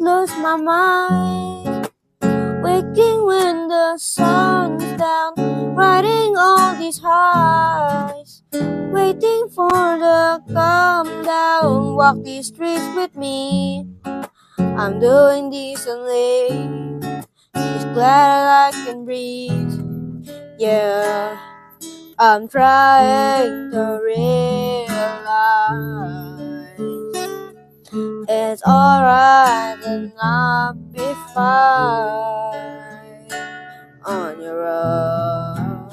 lose my mind, waking when the sun's down, riding all these highs, waiting for the calm down. Walk these streets with me, I'm doing decently, just glad I can breathe. Yeah, I'm trying to realize it's alright and I'll be fine on your own.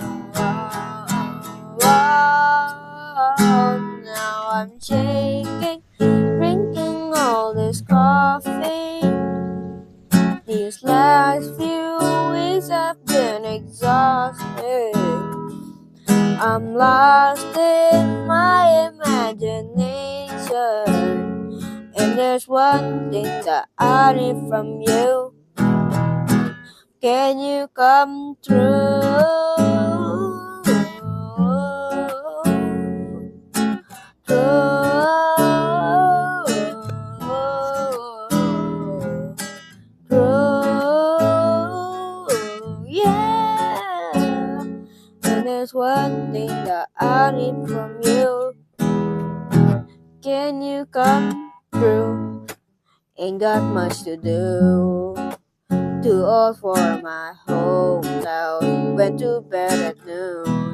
Now I'm shaking, drinking all this coffee. These last few weeks have been exhausting. I'm lost in my imagination, and there's one thing that I need from you. Can you come through? Yeah. And there's one thing that I need from you. Can you come through? Ain't got much to do. Too old for my hometown. Went to bed at noon.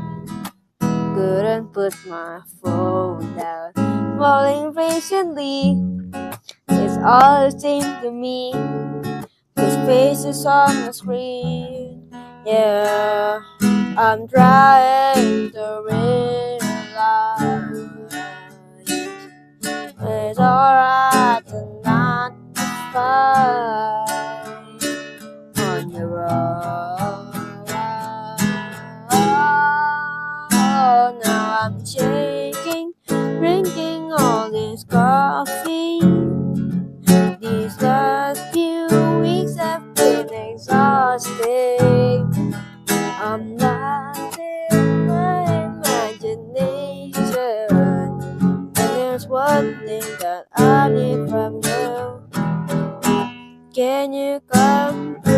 Couldn't put my phone down. Falling patiently, it's all the same to me. His face is on the screen. Yeah, I'm trying to realize it's alright to not be fine on your own. Now I'm shaking, drinking all this coffee. These last few weeks have been exhausting. I'm lost in my imagination, and there's one thing that I need from you. Can you come through?